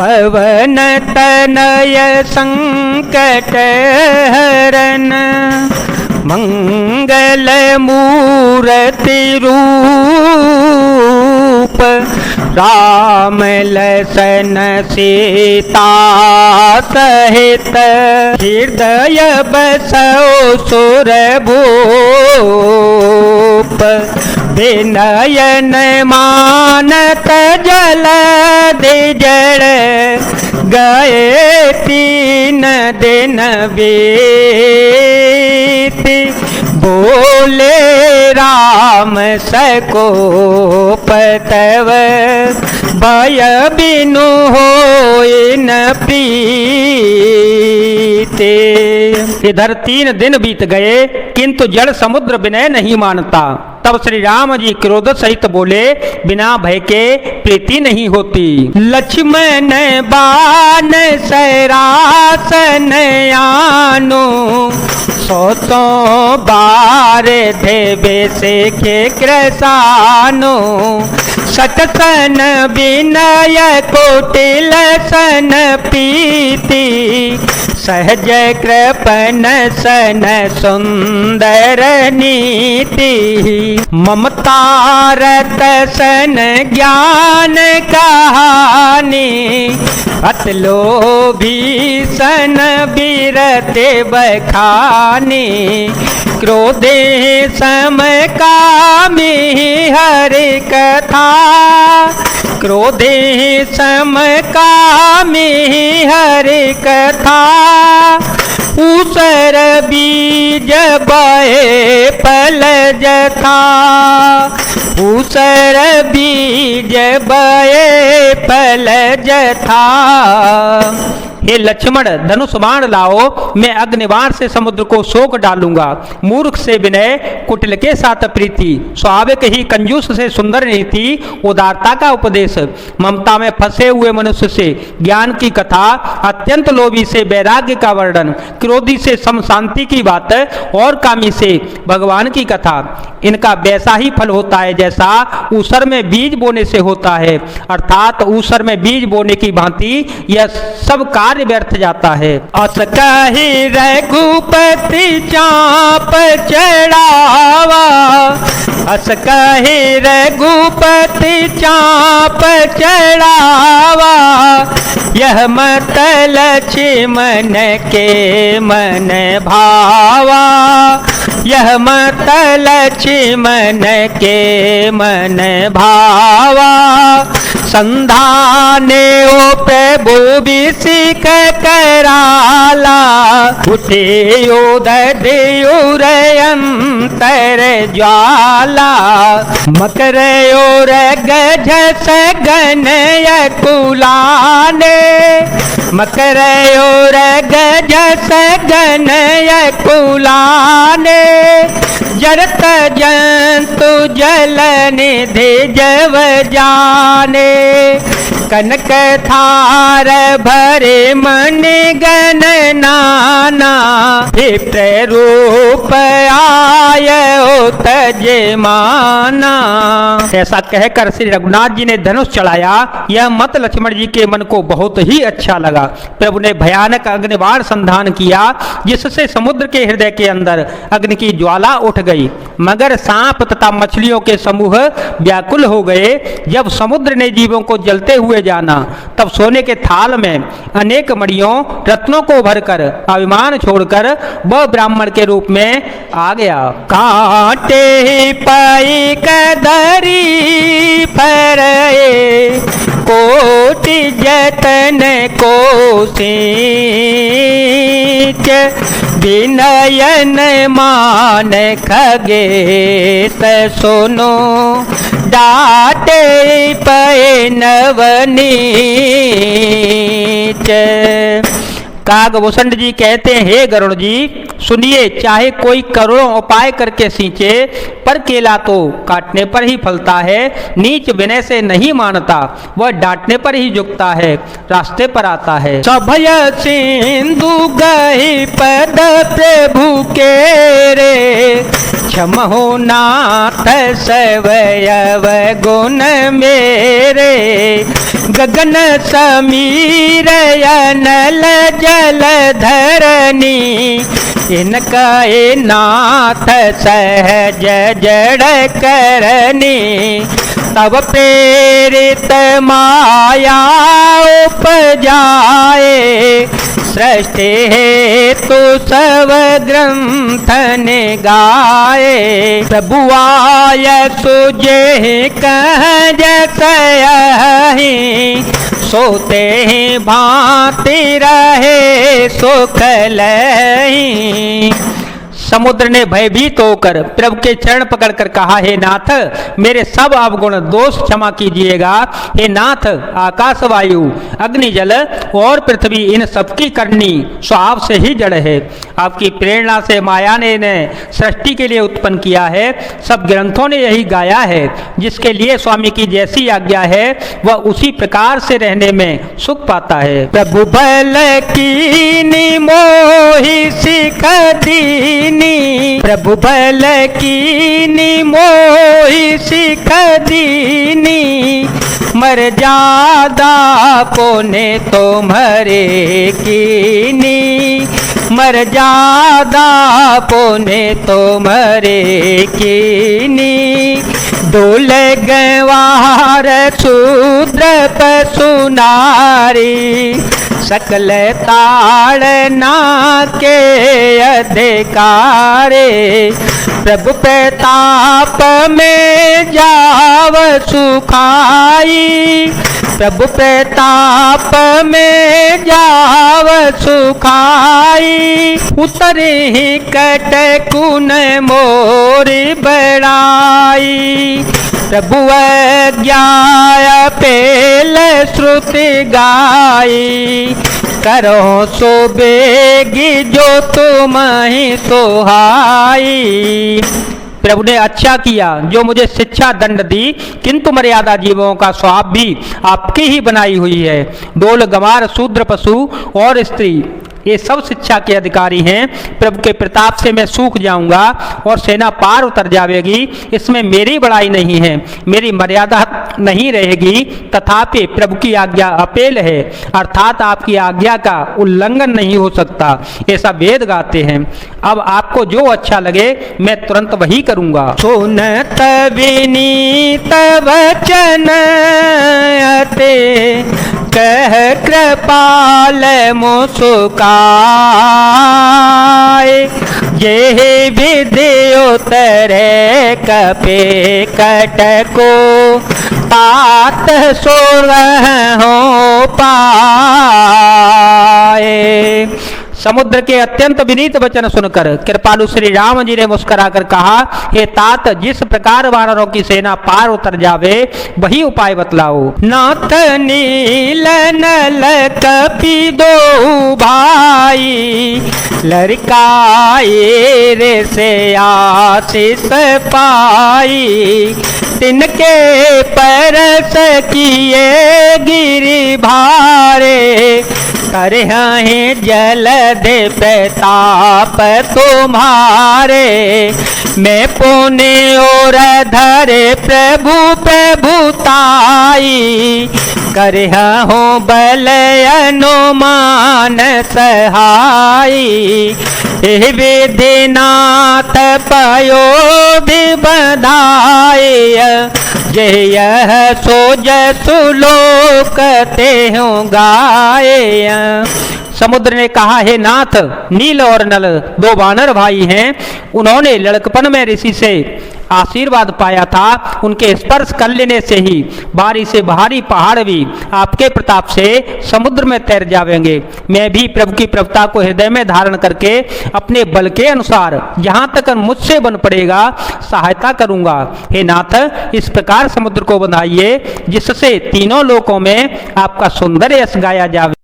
पवन तनय संकट हरन मंगल मूर्ति रूप राम लसन सीता सहित हृदय बसो सुरभूप विनयन मानत जल जड़ गए 3 दिन बीती बोले राम सकोप तव भय बिनु होय न प्रीते। इधर 3 दिन बीत गए किंतु जड़ समुद्र विनय नहीं मानता। तब श्री राम जी क्रोध सहित बोले बिना भय के प्रीति नहीं होती। लक्ष्मण बाण सरासन आनो 100 बार देवे से कृसानो सतसन विनय कोटिल सन प्रीति सहज कृपन सन सुंदर नीति ममता रत सन ज्ञान कहानी अतलोभी सन बिरते बखानी क्रोधे सम कामी हरि कथा क्रोधे सम कामी हरि कथा ऊसर बीज बहे पल जथा ऊसर बीज बहे पल जथा। हे लक्ष्मण धनुष बाण लाओ, मैं अग्निबाण से समुद्र को सोख डालूंगा। मूर्ख से विनय, कुटिल के साथ प्रीति, स्वाभाविक ही कंजूस से सुंदर नीति, उदारता का उपदेश, ममता में फंसे हुए मनुष्य से ज्ञान की कथा, अत्यंत लोभी से वैराग्य का वर्णन, क्रोधी से सम शांति की बात और कामी से भगवान की कथा। इनका वैसा ही फल होता है जैसा ऊसर में बीज बोने से होता है, अर्थात ऊसर में बीज बोने की भांति यह सब कार्य व्यर्थ जाता है। अस कहि रघुपति चाप चढ़ावा अस कहि रघुपति चाप चढ़ावा यह मत लक्ष्मण के मन भावा यह मत लक्ष्मण के मन भावा। संधाने ओ प्रभु बिसिक कराला उठे उदर अंतर ज्वाला मकर और गजस गनय कुलाने मकर और गजस गनय कुलाने जरत जंतु जल निधि जव जाने कनक थार भरे मन गण नाना विप्र रूप आय तजे माना। ऐसा कहकर श्री रघुनाथ जी ने धनुष चढ़ाया। यह मत लक्ष्मण जी के मन को बहुत ही अच्छा लगा। प्रभु ने भयानक अग्निबाण संधान किया जिससे समुद्र के हृदय के अंदर अग्नि की ज्वाला उठ गई। मगर सांप तथा मछलियों के समूह व्याकुल हो गए। जब समुद्र ने जीवों को जलते हुए जाना तब सोने के थाल में अनेक मणियों रत्नों को भरकर अभिमान छोड़कर वह ब्राह्मण के रूप में आ गया। कांटे पाई कदरी फरे कोटि जतन को सींच विनयन मान खगेश सुनो डाटे पे नवनीच। कागभूषण जी कहते हैं, हे गरुड़ जी सुनिए, चाहे कोई करोड़ों उपाय करके सींचे पर केला तो काटने पर ही फलता है। नीच विनय से नहीं मानता, वह डांटने पर ही झुकता है, रास्ते पर आता है। सभय सिंधु गही पद प्रभु के रे क्षमहो नाथ सवयव गुण मेरे, गगन समीर अनल जल धरनी, इनका नाथ सहज जड़ करनी, तब प्रेरित माया उपजाए, सृष्टि हेतु सब ग्रंथन गाए, प्रभु आय तुझे कह जसहि, सोते ही भांति रहे सुख लहि। समुद्र ने भयभीत होकर प्रभु के चरण पकड़कर कहा, हे नाथ मेरे सब अवगुण दोष क्षमा कीजिएगा। हे नाथ आकाश वायु अग्नि जल और पृथ्वी इन सबकी करनी सो आप से ही जड़ है। आपकी प्रेरणा से माया ने इन्हें सृष्टि के लिए उत्पन्न किया है। सब ग्रंथों ने यही गाया है। जिसके लिए स्वामी की जैसी आज्ञा है वह उसी प्रकार से रहने में सुख पाता है। प्रभु बल की मोहि सिख दीनी, प्रभु बल की मोहि सिख दीनी, मर्यादा पुण्य तुम्हारे कीनी, मर्यादा पुण्य तुम्हारे कीनी, डोल गवार शूद्र पशु नारी, सकल ताड़ना के अधिकारे, प्रभु प्रताप में जाव सुखाई, प्रभु प्रताप में जाव सुखाई, उतरे ही कट कुन मोरी बड़ाई, प्रभु अज्ञा पेल श्रुति गाई, करो सो बेगी जो तुम ही सोहाई। प्रभु ने अच्छा किया जो मुझे शिक्षा दंड दी, किंतु मर्यादा जीवों का स्वभाव भी आपकी ही बनाई हुई है। डोल गंवार शूद्र पशु और स्त्री ये सब शिक्षा के अधिकारी हैं। प्रभु के प्रताप से मैं सूख जाऊंगा और सेना पार उतर जाएगी, इसमें मेरी बड़ाई नहीं है, मेरी मर्यादा नहीं रहेगी। तथापि प्रभु की आज्ञा अपेल है, अर्थात आपकी आज्ञा का उल्लंघन नहीं हो सकता, ऐसा वेद गाते हैं। अब आपको जो अच्छा लगे मैं तुरंत वही करूंगा। सुनत विनीत वचन अते, कह कृपाल मुस्काए, ये विधि उतरे कपे कटको, तात सोलह हो पाए। समुद्र के अत्यंत विनीत वचन सुनकर कृपालु श्री राम जी ने मुस्कुराकर कहा, हे तात जिस प्रकार वानरों की सेना पार उतर जावे वही उपाय बतलाओ। नाथ नील नल कपि दो भाई, लड़काए रे से आशीष पाई, तिनके परस किए गिरि भारे, करे हैं जल दे प्रताप तुम्हारे, मैं पुण्य और धरे प्रभु प्रभुताई, करे हो बल अनुमान सहाई, विधिनाथ पयो भी बधाई, जय सो जसु लोक ते हो गाये। समुद्र ने कहा, हे नाथ नील और नल दो वानर भाई हैं, उन्होंने लड़कपन में ऋषि से आशीर्वाद पाया था, उनके स्पर्श कर लेने से ही भारी से भारी पहाड़ भी आपके प्रताप से समुद्र में तैर जाएंगे। मैं भी प्रभु की प्रभुता को हृदय में धारण करके अपने बल के अनुसार जहाँ तक मुझसे बन पड़ेगा सहायता करूंगा। हे नाथ इस प्रकार समुद्र को बंधाइए जिससे तीनों लोकों में आपका सुंदर यश गाया जावे।